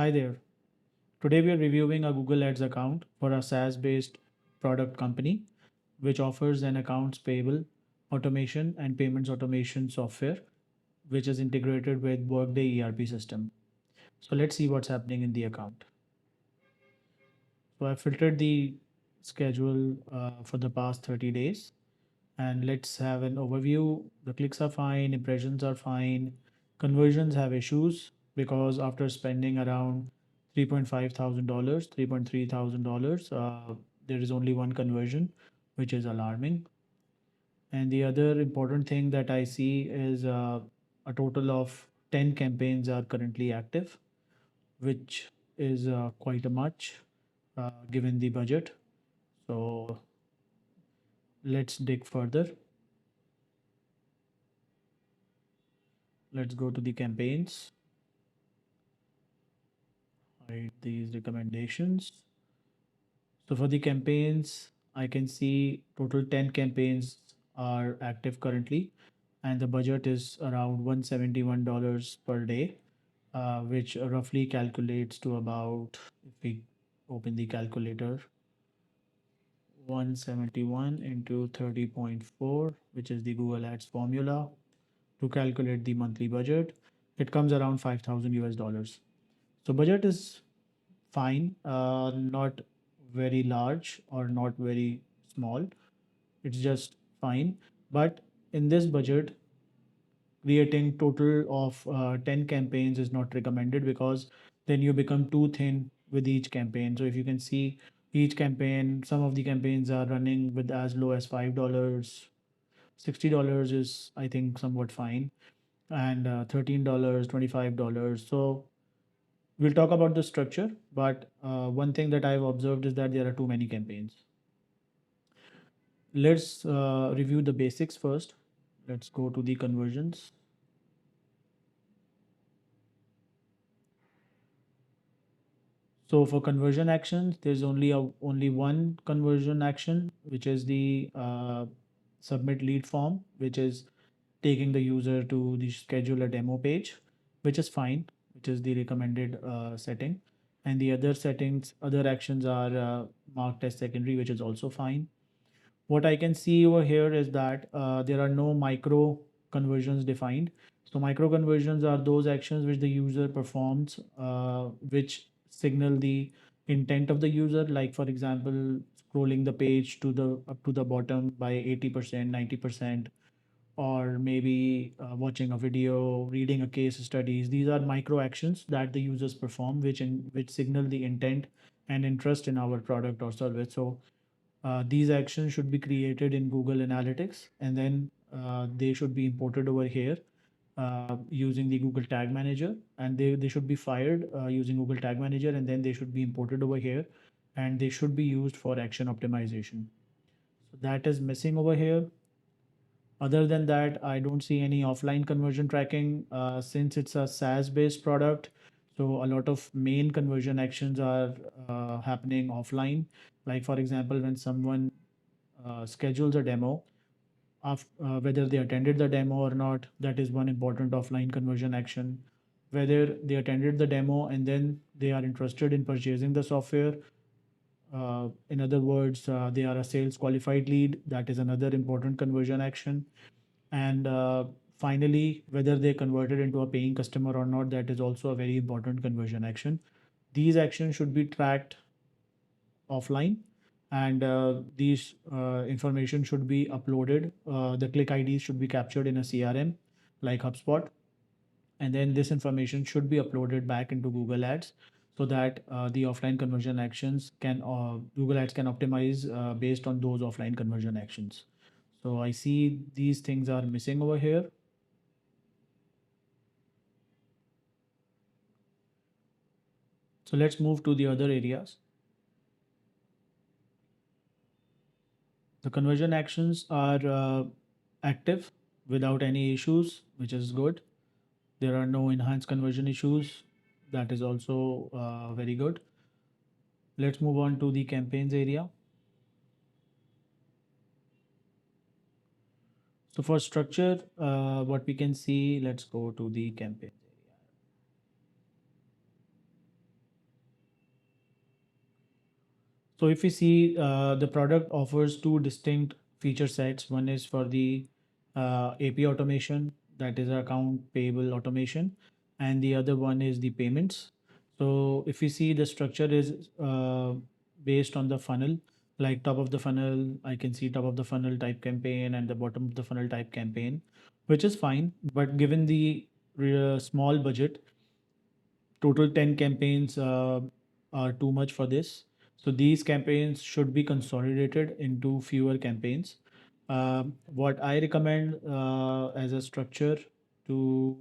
Hi there. Today we are reviewing a Google Ads account for a SaaS based product company which offers an accounts payable automation and payments automation software which is integrated with Workday ERP system. So let's see what's happening in the account. So I filtered the schedule for the past 30 days and let's have an overview. The clicks are fine, impressions are fine, conversions have issues because after spending around $3,500, $3,300, there is only one conversion, which is alarming. And the other important thing that I see is a total of 10 campaigns are currently active, which is quite a much given the budget. So let's dig further. Let's go to the campaigns. Hide these recommendations. So for the campaigns, I can see total 10 campaigns are active currently, and the budget is around $171 per day, which roughly calculates to about, if we open the calculator, 171 into 30.4, which is the Google Ads formula to calculate the monthly budget. It comes around 5,000 US dollars. So budget is fine, not very large or not very small. It's just fine. But in this budget, creating total of 10 campaigns is not recommended because then you become too thin with each campaign. So if you can see each campaign, some of the campaigns are running with as low as $5. $60 is, I think, somewhat fine. And $13, $25. So we'll talk about the structure, but one thing that I've observed is that there are too many campaigns. Let's review the basics first. Let's go to the conversions. So for conversion actions, there's only one conversion action, which is the submit lead form, which is taking the user to the schedule a demo page, which is fine, which is the recommended setting. And the other settings, other actions are marked as secondary, which is also fine. What I can see over here is that there are no micro conversions defined. So micro conversions are those actions which the user performs, which signal the intent of the user. Like for example, scrolling the page to the up to the bottom by 80%, 90%, or maybe watching a video, reading a case studies. These are micro actions that the users perform, which signal the intent and interest in our product or service. So these actions should be created in Google Analytics, and then they should be imported over here using the Google Tag Manager, and they should be fired using Google Tag Manager, and then they should be imported over here, and they should be used for action optimization. So that is missing over here. Other than that, I don't see any offline conversion tracking since it's a SaaS-based product. So a lot of main conversion actions are happening offline. Like for example, when someone schedules a demo, whether they attended the demo or not, that is one important offline conversion action. Whether they attended the demo and then they are interested in purchasing the software, in other words, they are a sales qualified lead, that is another important conversion action. And finally, whether they converted into a paying customer or not, that is also a very important conversion action. These actions should be tracked offline, and these information should be uploaded. The click IDs should be captured in a CRM like HubSpot, and then this information should be uploaded back into Google Ads so that the offline conversion actions can Google Ads can optimize based on those offline conversion actions. So I see these things are missing over here. So let's move to the other areas. The conversion actions are active without any issues, which is good. There are no enhanced conversion issues. That is also very good. Let's move on to the campaigns area. So for structure, what we can see, let's go to the campaigns area. So if we see, the product offers two distinct feature sets. One is for the AP automation, that is account payable automation, and the other one is the payments. So if we see, the structure is based on the funnel, like top of the funnel, I can see top of the funnel type campaign and the bottom of the funnel type campaign, which is fine. But given the small budget, total 10 campaigns are too much for this. So these campaigns should be consolidated into fewer campaigns. What I recommend as a structure to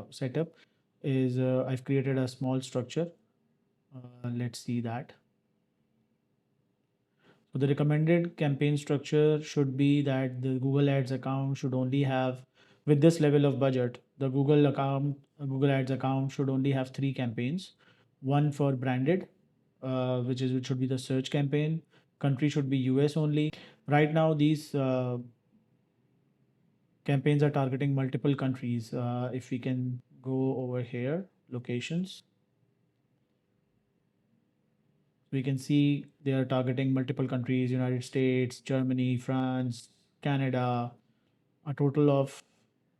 set up is, I've created a small structure. Let's see that. So the recommended campaign structure should be that the Google Ads account should only have, with this level of budget, the Google Ads account should only have three campaigns. One for branded, which should be the search campaign. Country should be US only. Right now, these campaigns are targeting multiple countries. If we can go over here, locations, we can see they are targeting multiple countries: United States, Germany, France, Canada. A total of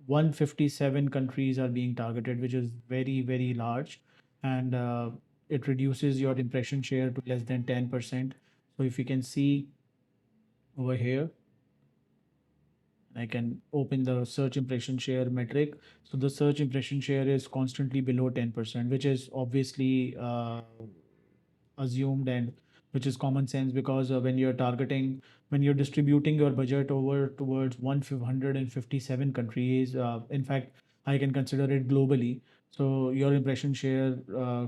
157 countries are being targeted, which is very, very large. And it reduces your impression share to less than 10%. So if you can see over here, I can open the search impression share metric. So the search impression share is constantly below 10%, which is obviously assumed, and which is common sense, because when you're distributing your budget over towards 157 countries, in fact, I can consider it globally. So your impression share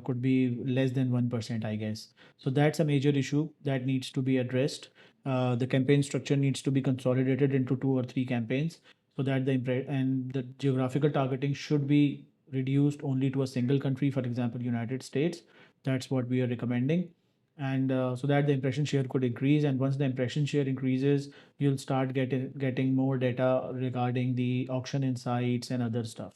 could be less than 1%, I guess. So that's a major issue that needs to be addressed. The campaign structure needs to be consolidated into two or three campaigns, so that and the geographical targeting should be reduced only to a single country, for example, United States. That's what we are recommending. And so that the impression share could increase. And once the impression share increases, you'll start getting more data regarding the auction insights and other stuff.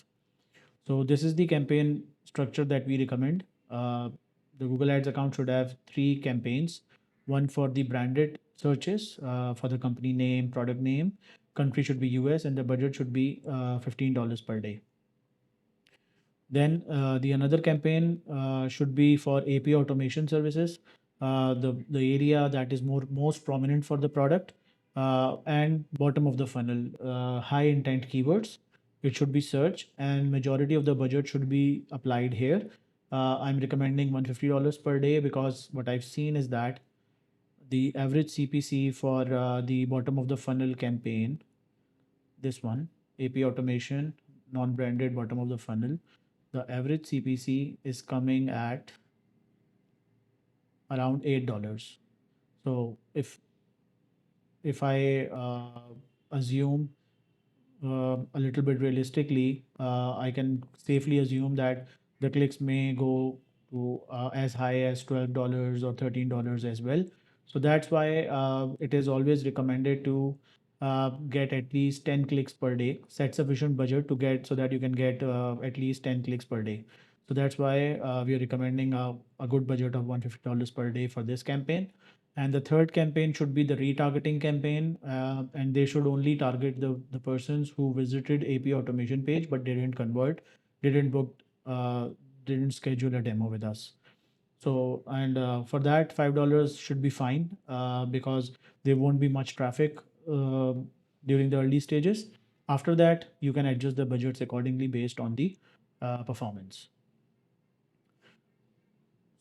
So this is the campaign structure that we recommend. The Google Ads account should have three campaigns: one for the branded searches, for the company name, product name. Country should be US, and the budget should be $15 per day. Then the another campaign should be for AP automation services, the area that is most prominent for the product, and bottom of the funnel, high intent keywords. It should be search, and majority of the budget should be applied here. I'm recommending $150 per day, because what I've seen is that the average CPC for the bottom of the funnel campaign, this one, AP automation, non-branded bottom of the funnel, the average CPC is coming at around $8. So if I assume a little bit realistically, I can safely assume that the clicks may go to as high as $12 or $13 as well. So that's why it is always recommended to get at least 10 clicks per day. Set sufficient budget to get, so that you can get at least 10 clicks per day. So that's why we are recommending a good budget of $150 per day for this campaign. And the third campaign should be the retargeting campaign, and they should only target the persons who visited AP automation page but didn't convert, didn't book, didn't schedule a demo with us. So, and for that, $5 should be fine, because there won't be much traffic uh, during the early stages. After that, you can adjust the budgets accordingly based on the performance.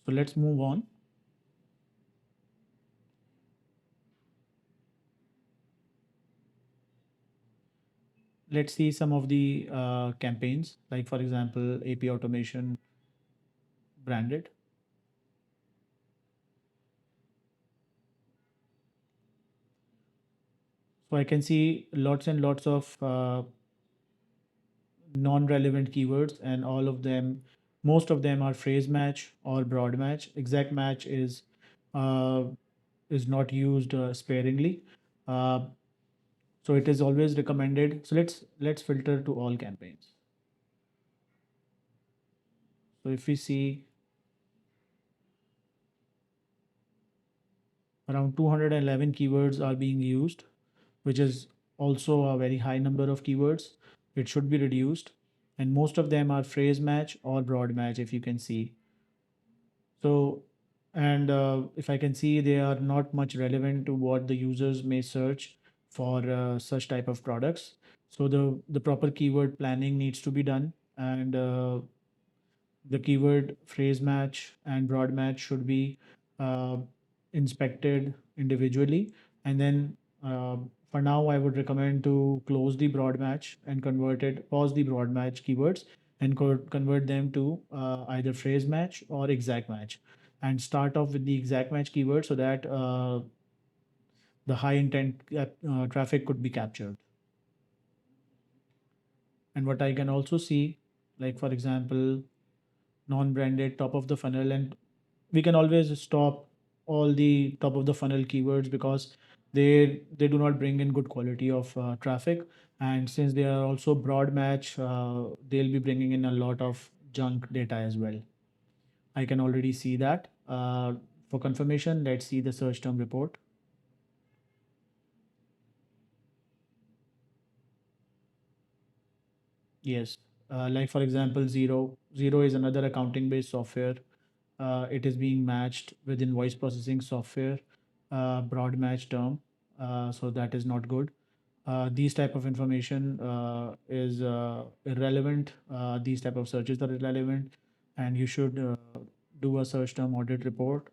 So let's move on. Let's see some of the campaigns, like for example, AP automation branded. So I can see lots and lots of non-relevant keywords, and all of them, most of them are phrase match or broad match. Exact match uh, is not used sparingly. Uh, so it is always recommended. So let's filter to all campaigns. So if we see, Around 211 keywords are being used, which is also a very high number of keywords. It should be reduced. And most of them are phrase match or broad match, if you can see. So, and if I can see, they are not much relevant to what the users may search for such type of products. So the proper keyword planning needs to be done, and the keyword phrase match and broad match should be uh, inspected individually. And then for now, I would recommend to close the broad match and pause the broad match keywords and convert them to either phrase match or exact match, and start off with the exact match keyword so that the high intent traffic could be captured. And what I can also see, like for example, non-branded top of the funnel, and we can always stop all the top of the funnel keywords because they do not bring in good quality of traffic, and since they are also broad match, they'll be bringing in a lot of junk data as well. I can already see that. For confirmation, let's see the search term report. Yes, like for example, Zero is another accounting based software. It is being matched with invoice processing software, broad match term. So that is not good. These type of information is irrelevant. These type of searches are irrelevant, and you should do a search term audit report,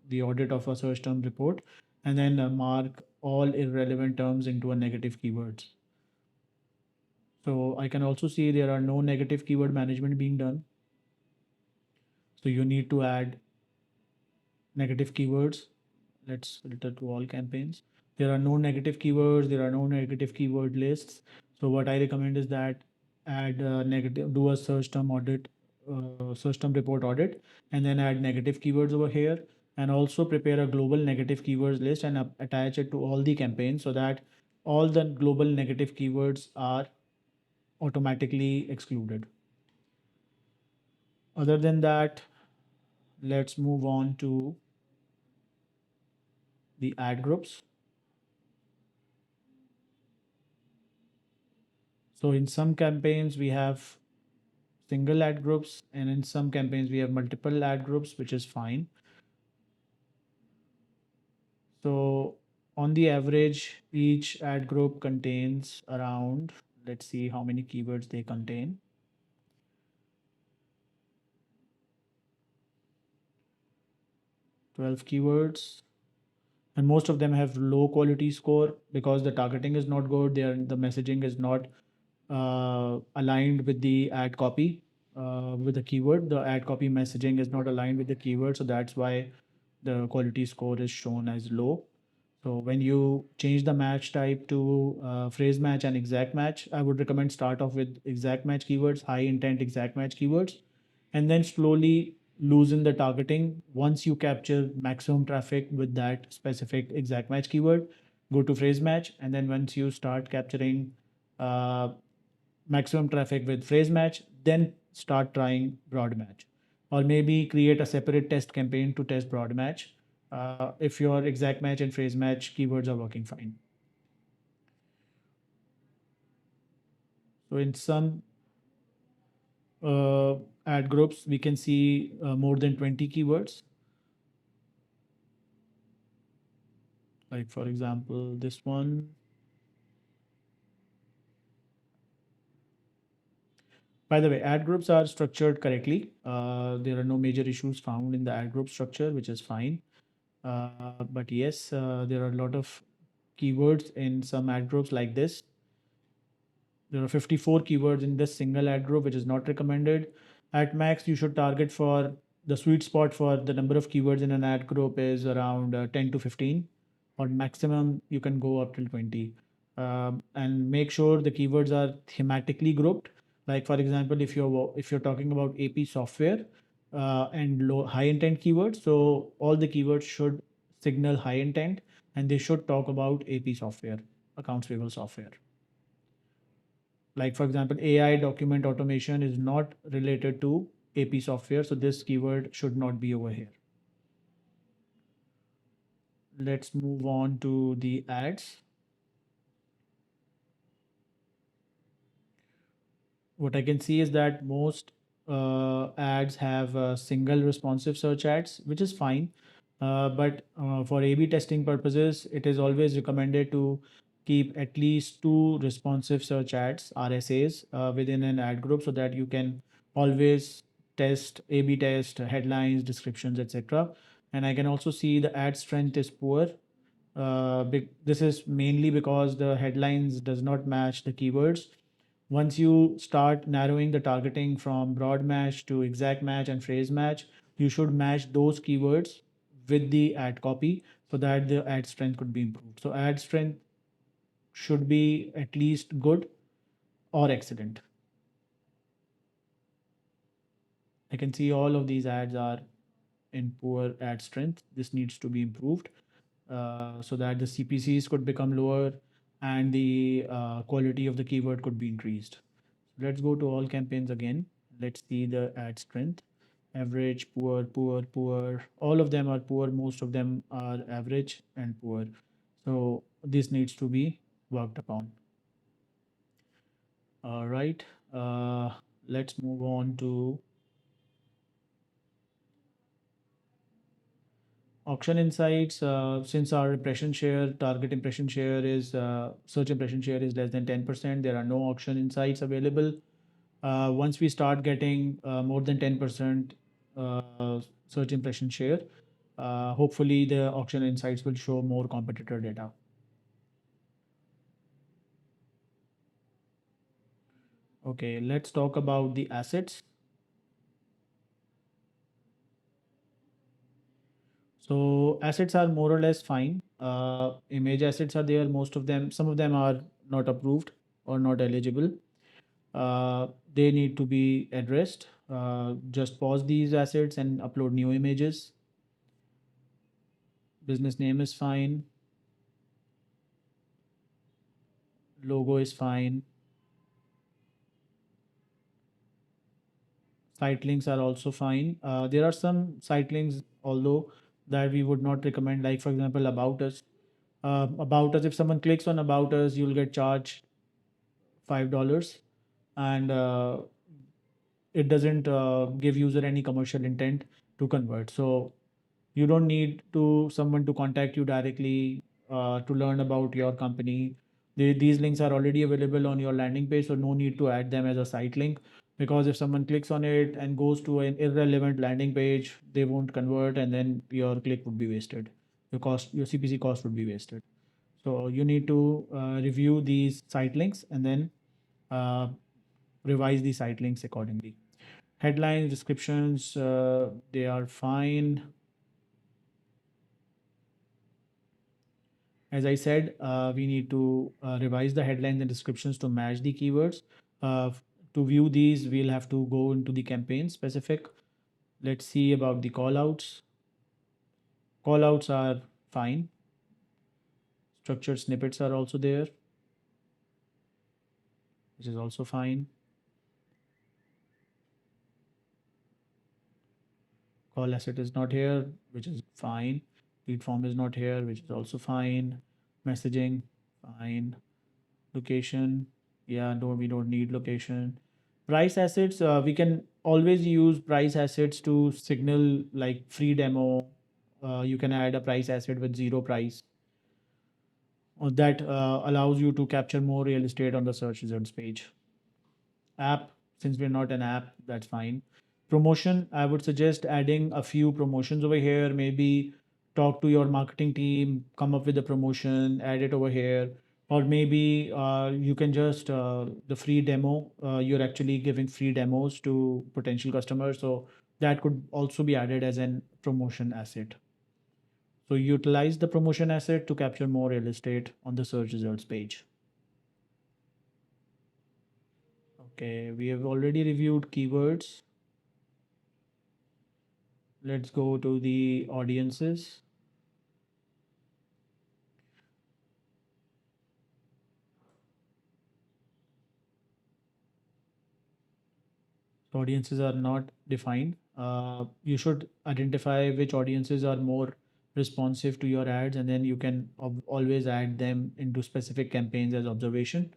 the audit of a search term report, and then mark all irrelevant terms into a negative keywords. So I can also see there are no negative keyword management being done. So you need to add negative keywords. Let's filter to all campaigns. There are no negative keywords. There are no negative keyword lists. So what I recommend is that add negative, do a search term report audit, and then add negative keywords over here, and also prepare a global negative keywords list and attach it to all the campaigns so that all the global negative keywords are automatically excluded. Other than that, let's move on to the ad groups. So in some campaigns, we have single ad groups, and in some campaigns, we have multiple ad groups, which is fine. So on the average, each ad group contains around, let's see how many keywords they contain. 12 keywords, and most of them have low quality score because the targeting is not good. The messaging is not aligned with the ad copy, with the keyword. The ad copy messaging is not aligned with the keyword, so that's why the quality score is shown as low. So when you change the match type to phrase match and exact match, I would recommend start off with exact match keywords, high intent exact match keywords, and then slowly loosen the targeting. Once you capture maximum traffic with that specific exact match keyword, go to phrase match, and then once you start capturing uh, maximum traffic with phrase match, then start trying broad match, or maybe create a separate test campaign to test broad match if your exact match and phrase match keywords are working fine. So in some uh, ad groups, we can see more than 20 keywords. Like for example, this one. By the way, ad groups are structured correctly. There are no major issues found in the ad group structure, which is fine. But yes, there are a lot of keywords in some ad groups like this. There are 54 keywords in this single ad group, which is not recommended. At max, you should target for the sweet spot for the number of keywords in an ad group is around 10 to 15, or maximum you can go up till 20. And make sure the keywords are thematically grouped. Like for example, if you're talking about AP software and low high intent keywords, so all the keywords should signal high intent, and they should talk about AP software, accounts payable software. Like for example, AI document automation is not related to AP software, so this keyword should not be over here. Let's move on to the ads. What I can see is that most ads have single responsive search ads, which is fine. But for A/B testing purposes, it is always recommended to keep at least two responsive search ads (RSAs) within an ad group, so that you can always test A/B test headlines, descriptions, etc. And I can also see the ad strength is poor. This is mainly because the headlines does not match the keywords. Once you start narrowing the targeting from broad match to exact match and phrase match, you should match those keywords with the ad copy so that the ad strength could be improved. So ad strength should be at least good or excellent. I can see all of these ads are in poor ad strength. This needs to be improved so that the CPCs could become lower and the quality of the keyword could be increased. Let's go to all campaigns again. Let's see the ad strength. Average, poor, poor, poor. All of them are poor. Most of them are average and poor. So this needs to be worked upon. All right. Uh, let's move on to auction insights. Since our impression share, target impression share is search impression share is less than 10%, there are no auction insights available. Once we start getting more than 10% search impression share, hopefully the auction insights will show more competitor data. Okay, let's talk about the assets. So assets are more or less fine. Image assets are there. Most of them, some of them are not approved or not eligible. They need to be addressed. Just pause these assets and upload new images. Business name is fine. Logo is fine. Site links are also fine. There are some site links, although, that we would not recommend, like for example, about us. About us, if someone clicks on about us, you'll get charged $5, and it doesn't give user any commercial intent to convert. So you don't need to someone to contact you directly to learn about your company. These links are already available on your landing page, so no need to add them as a site link, because if someone clicks on it and goes to an irrelevant landing page, they won't convert, and then your click would be wasted. Your CPC cost would be wasted. So you need to review these site links and then uh, revise the site links accordingly. Headlines, descriptions, they are fine. As I said, we need to revise the headlines and descriptions to match the keywords. Uh, to view these, we'll have to go into the campaign specific. Let's see about the callouts. Callouts are fine. Structured snippets are also there, which is also fine. Call asset is not here, which is fine. Lead form is not here, which is also fine. Messaging, fine. Location, yeah, no, we don't need location. Price assets, we can always use price assets to signal like free demo. You can add a price asset with zero price. That allows you to capture more real estate on the search results page. App, since we're not an app, that's fine. Promotion, I would suggest adding a few promotions over here. Maybe talk to your marketing team, come up with a promotion, add it over here. Or maybe you can just the free demo, you're actually giving free demos to potential customers, so that could also be added as an promotion asset. So utilize the promotion asset to capture more real estate on the search results page. Okay, we have already reviewed keywords. Let's go to the audiences. Audiences are not defined. You should identify which audiences are more responsive to your ads, and then you can always add them into specific campaigns as observation.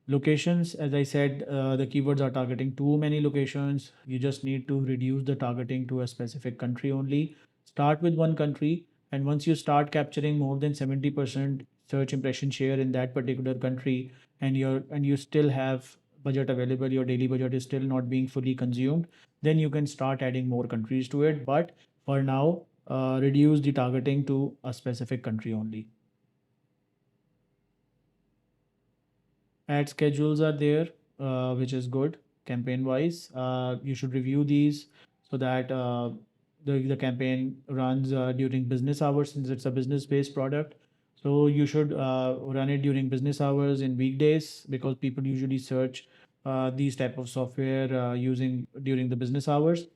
Locations, as I said, the keywords are targeting too many locations. You just need to reduce the targeting to a specific country only. Start with one country, and once you start capturing more than 70% search impression share in that particular country, and you still have budget available, your daily budget is still not being fully consumed, then you can start adding more countries to it. But for now, reduce the targeting to a specific country only. Ad schedules are there, which is good campaign wise. You should review these so that the campaign runs during business hours, since it's a business based product. So you should run it during business hours in weekdays, because people usually search these type of software using during the business hours.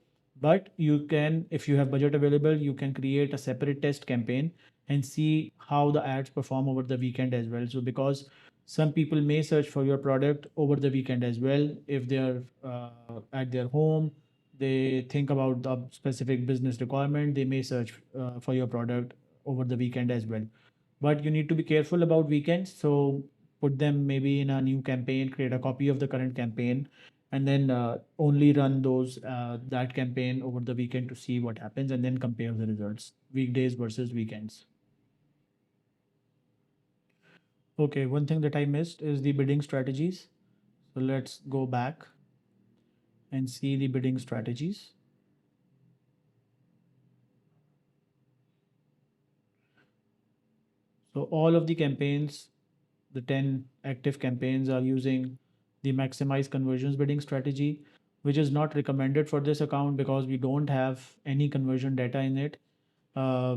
But you can, if you have budget available, you can create a separate test campaign and see how the ads perform over the weekend as well. So because some people may search for your product over the weekend as well. If they are at their home, they think about the specific business requirement, they may search for your product over the weekend as well. But you need to be careful about weekends. So put them maybe in a new campaign, create a copy of the current campaign, and then only run those that campaign over the weekend to see what happens, and then compare the results, weekdays versus weekends. Okay, one thing that I missed is the bidding strategies. So let's go back and see the bidding strategies. So all of the campaigns, the 10 active campaigns, are using the maximize conversions bidding strategy, which is not recommended for this account because we don't have any conversion data in it. Uh,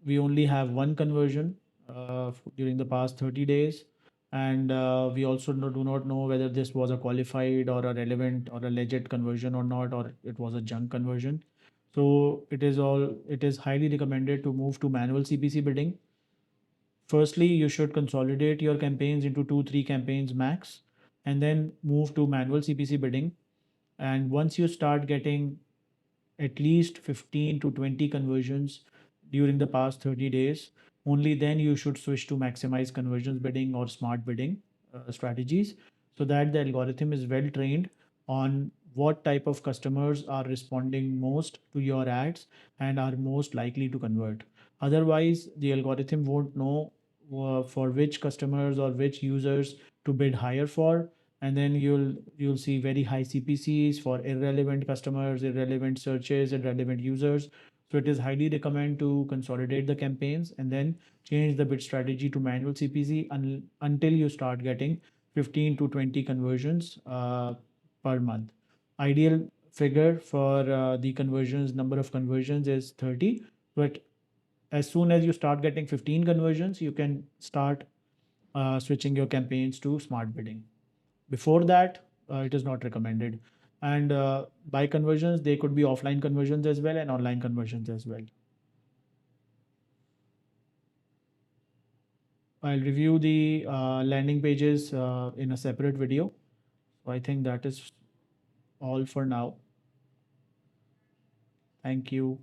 we only have one conversion during the past 30 days. And we also do not know whether this was a qualified or a relevant or a legit conversion or not, or it was a junk conversion. So it is highly recommended to move to manual CPC bidding. Firstly, you should consolidate your campaigns into 2, 3 campaigns max, and then move to manual CPC bidding. And once you start getting at least 15 to 20 conversions during the past 30 days, only then you should switch to maximize conversions bidding or smart bidding strategies, so that the algorithm is well trained on what type of customers are responding most to your ads and are most likely to convert. Otherwise, the algorithm won't know for which customers or which users to bid higher for, and then you'll see very high CPCs for irrelevant customers, irrelevant searches, irrelevant users. So it is highly recommend to consolidate the campaigns and then change the bid strategy to manual CPC until you start getting 15 to 20 conversions per month. Ideal figure for the conversions, number of conversions, is 30, but as soon as you start getting 15 conversions, you can start switching your campaigns to smart bidding. Before that, it is not recommended. And by conversions, they could be offline conversions as well and online conversions as well. I'll review the landing pages in a separate video. So I think that is all for now. Thank you.